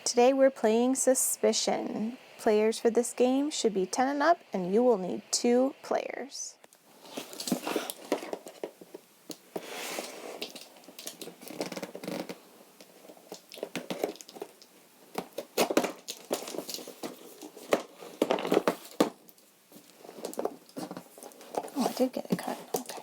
Today we're playing Suspicion. Players for this game should be 10 and up, and you will need 2 players. Oh, I did get it cut. Okay.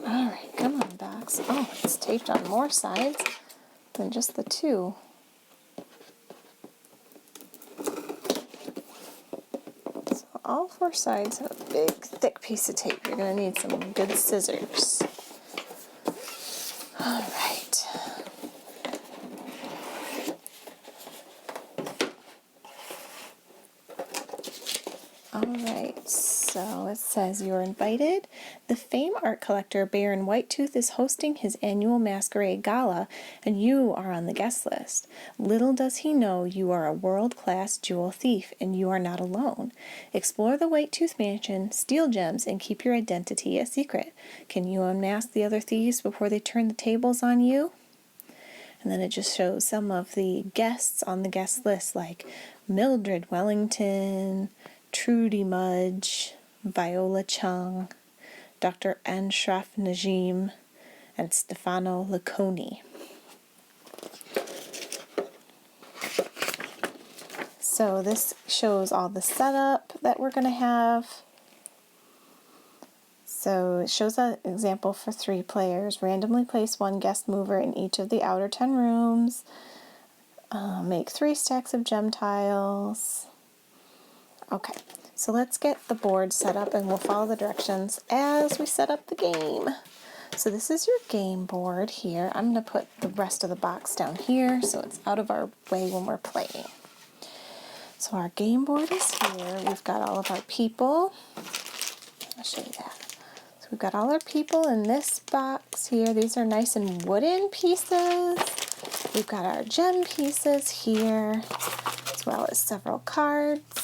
Alright, come on, box. Oh, it's taped on more sides than just the 2. So all 4 sides have a big, thick piece of tape. You're going to need some good scissors. Alright. Alright, so it says you're invited. The famed art collector Baron Whitetooth is hosting his annual masquerade gala, and you are on the guest list. Little does he know you are a world-class jewel thief, and you are not alone. Explore the Whitetooth mansion, steal gems, and keep your identity a secret. Can you unmask the other thieves before they turn the tables on you? And then it just shows some of the guests on the guest list, like Mildred Wellington, Trudy Mudge, Viola Chung, Dr. Anshraf Najim, and Stefano Lacconi. So this shows all the setup that we're going to have. So it shows an example for 3 players. Randomly place 1 guest mover in each of the outer 10 rooms. Make 3 stacks of gem tiles. Okay, so let's get the board set up and we'll follow the directions as we set up the game. So this is your game board here. I'm going to put the rest of the box down here so it's out of our way when we're playing. So our game board is here. We've got all of our people. I'll show you that. So we've got all our people in this box here. These are nice and wooden pieces. We've got our gem pieces here, as well as several cards.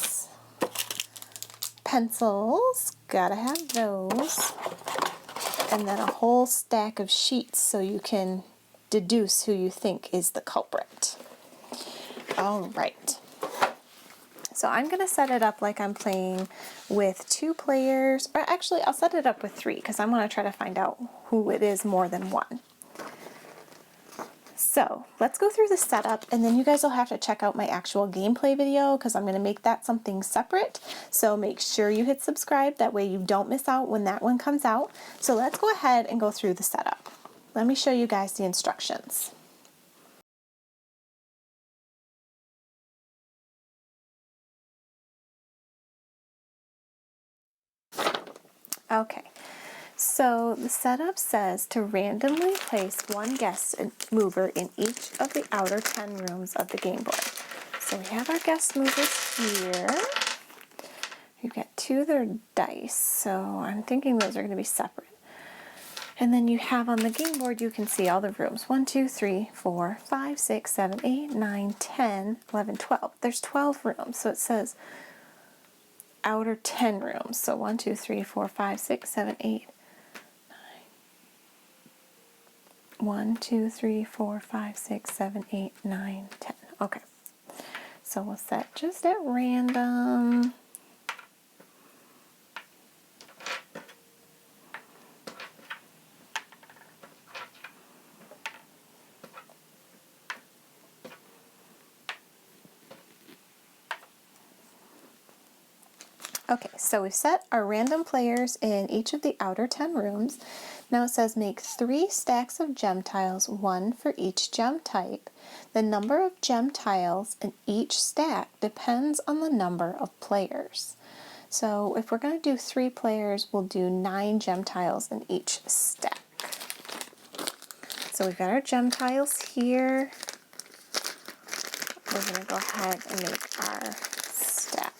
Pencils, gotta have those. And then a whole stack of sheets so you can deduce who you think is the culprit. Alright. So I'm going to set it up like I'm playing with 2 players, or actually I'll set it up with 3 because I'm going to try to find out who it is more than 1. So let's go through the setup, and then you guys will have to check out my actual gameplay video because I'm going to make that something separate. So make sure you hit subscribe, that way you don't miss out when that one comes out. So let's go ahead and go through the setup. Let me show you guys the instructions. Okay. So the setup says to randomly place 1 guest mover in each of the outer 10 rooms of the game board. So we have our guest movers here. We've got 2 that are dice, so I'm thinking those are going to be separate. And then you have on the game board, you can see all the rooms. 1, 2, 3, 4, 5, 6, 7, 8, 9, 10, 11, 12. There's 12 rooms, so it says outer 10 rooms. So 1, 2, 3, 4, 5, 6, 7, 8, 1, 2, 3, 4, 5, 6, 7, 8, 9, 10. Okay. So we'll set just at random. Okay, so we've set our random players in each of the outer 10 rooms. Now it says make 3 stacks of gem tiles, 1 for each gem type. The number of gem tiles in each stack depends on the number of players. So if we're going to do 3 players, we'll do 9 gem tiles in each stack. So we've got our gem tiles here. We're going to go ahead and make our stack.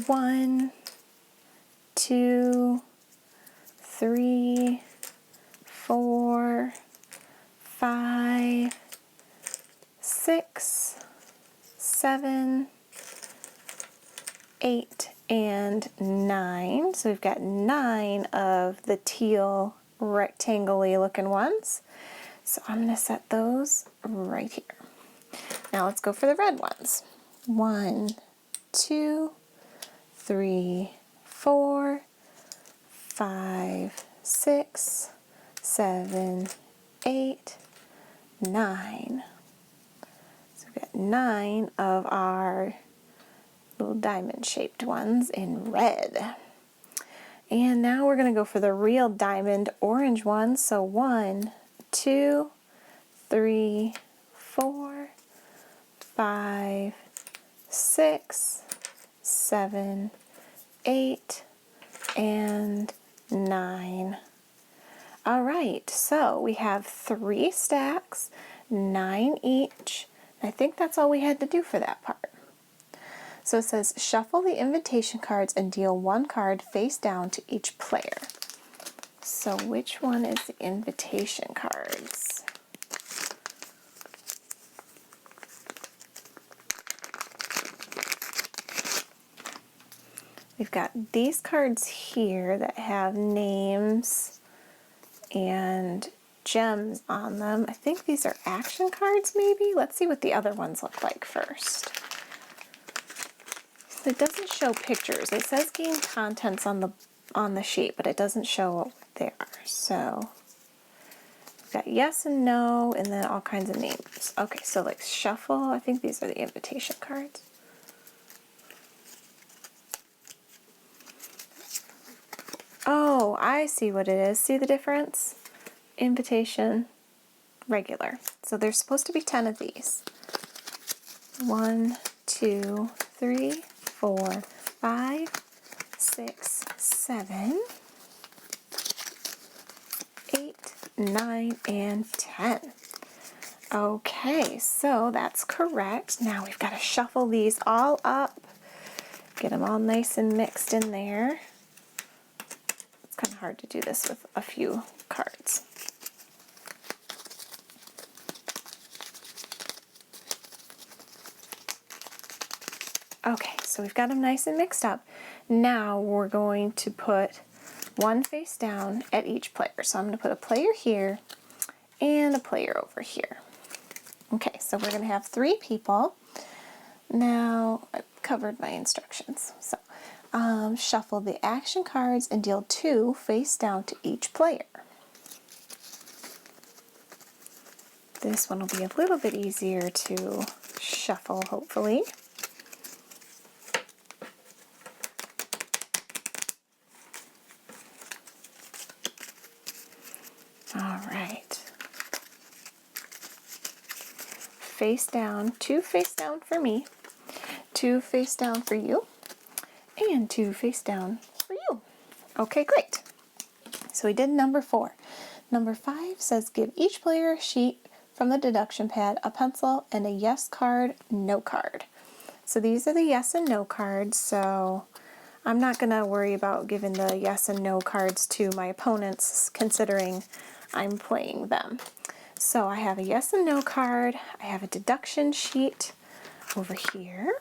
1, 2, 3, 4, 5, 6, 7, 8, and 9. So we've got 9 of the teal rectangle-y looking ones. So I'm going to set those right here. Now let's go for the red ones. 1, 2, 3, 4, 5, 6, 7, 8, 9. So we've got 9 of our little diamond-shaped ones in red. And now we're going to go for the real diamond orange ones. So 1, 2, 3, 4, 5, 6, 7, 8, and 9. All right, so we have 3 stacks, 9 each. I think that's all we had to do for that part. So it says, shuffle the invitation cards and deal 1 card face down to each player. So which one is the invitation cards? We've got these cards here that have names and gems on them. I think these are action cards maybe? Let's see what the other ones look like first. So it doesn't show pictures. It says game contents on the sheet, but it doesn't show what they are. So we've got yes and no and then all kinds of names. Okay, so like shuffle, I think these are the invitation cards. Oh, I see what it is. See the difference? Invitation, regular. So there's supposed to be 10 of these. 1, 2, 3, 4, 5, 6, 7, 8, 9, and 10. Okay, so that's correct. Now we've got to shuffle these all up. Get them all nice and mixed in there. It's kind of hard to do this with a few cards. Okay, so we've got them nice and mixed up. Now we're going to put 1 face down at each player. So I'm going to put a player here and a player over here. Okay, so we're going to have 3 people. Now, I've covered my instructions. So, shuffle the action cards and deal 2 face down to each player. This one will be a little bit easier to shuffle, hopefully. All right. Face down, 2 face down for me, 2 face down for you, and 2 face down for you. Okay, great. So we did number 4. Number 5 says give each player a sheet from the deduction pad, a pencil, and a yes card, no card. So these are the yes and no cards, so I'm not going to worry about giving the yes and no cards to my opponents considering I'm playing them. So I have a yes and no card. I have a deduction sheet over here.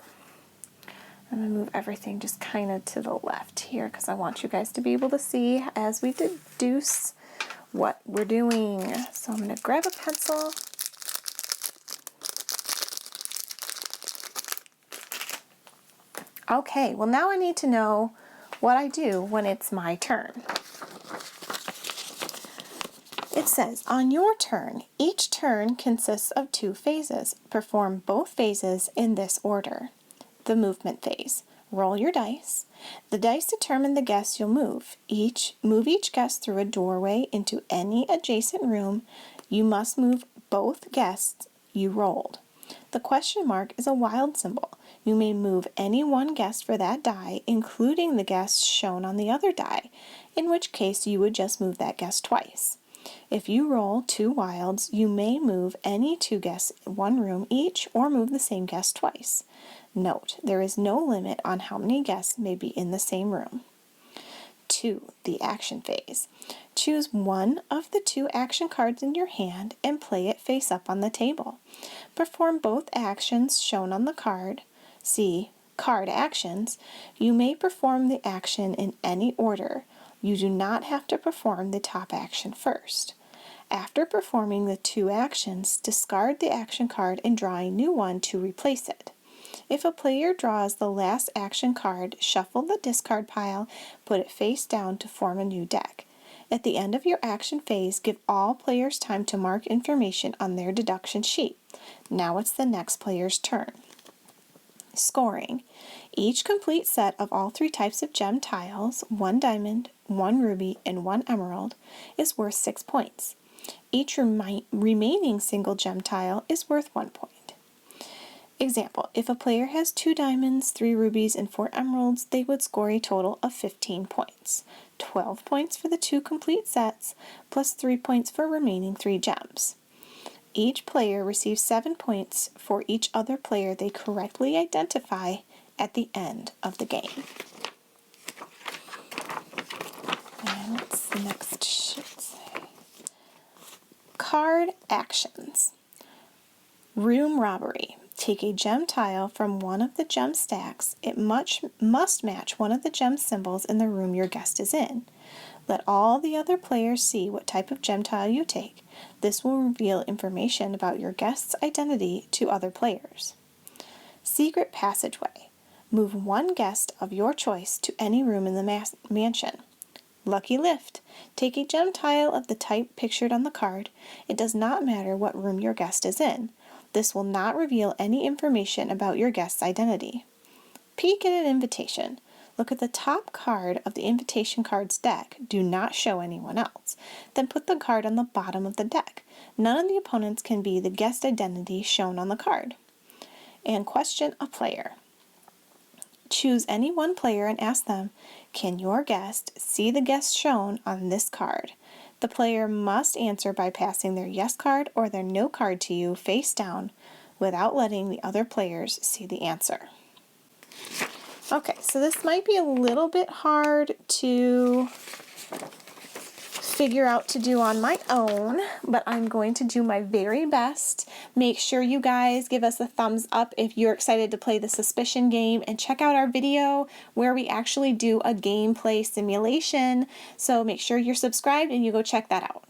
I'm going to move everything just kind of to the left here because I want you guys to be able to see as we deduce what we're doing. So I'm going to grab a pencil. Okay, well now I need to know what I do when it's my turn. It says, on your turn, each turn consists of 2 phases. Perform both phases in this order. The movement phase. Roll your dice. The dice determine the guests you'll move. Move each guest through a doorway into any adjacent room. You must move both guests you rolled. The question mark is a wild symbol. You may move any one guest for that die, including the guests shown on the other die, in which case you would just move that guest twice. If you roll 2 wilds, you may move any 2 guests in one room each or move the same guest twice. Note, there is no limit on how many guests may be in the same room. 2, the action phase. Choose one of the 2 action cards in your hand and play it face up on the table. Perform both actions shown on the card. See Card Actions. You may perform the action in any order. You do not have to perform the top action first. After performing the 2 actions, discard the action card and draw a new one to replace it. If a player draws the last action card, shuffle the discard pile, put it face down to form a new deck. At the end of your action phase, give all players time to mark information on their deduction sheet. Now it's the next player's turn. Scoring. Each complete set of all 3 types of gem tiles, 1 diamond, 1 ruby, and 1 emerald, is worth 6 points. Each remaining single gem tile is worth 1 point. Example, if a player has 2 diamonds, 3 rubies, and 4 emeralds, they would score a total of 15 points. 12 points for the 2 complete sets, plus 3 points for remaining 3 gems. Each player receives 7 points for each other player they correctly identify at the end of the game. And what's the next sheet say? Card Actions. Room Robbery. Take a gem tile from one of the gem stacks. It must match one of the gem symbols in the room your guest is in. Let all the other players see what type of gem tile you take. This will reveal information about your guest's identity to other players. Secret Passageway. Move one guest of your choice to any room in the mansion. Lucky Lift. Take a gem tile of the type pictured on the card. It does not matter what room your guest is in. This will not reveal any information about your guest's identity. Peek at an invitation. Look at the top card of the invitation cards deck. Do not show anyone else. Then put the card on the bottom of the deck. None of the opponents can be the guest identity shown on the card. And question a player. Choose any one player and ask them, can your guest see the guest shown on this card? The player must answer by passing their yes card or their no card to you face down without letting the other players see the answer. Okay, so this might be a little bit hard to figure out to do on my own, but I'm going to do my very best. Make sure you guys give us a thumbs up if you're excited to play the Suspicion game, and check out our video where we actually do a gameplay simulation. So make sure you're subscribed and you go check that out.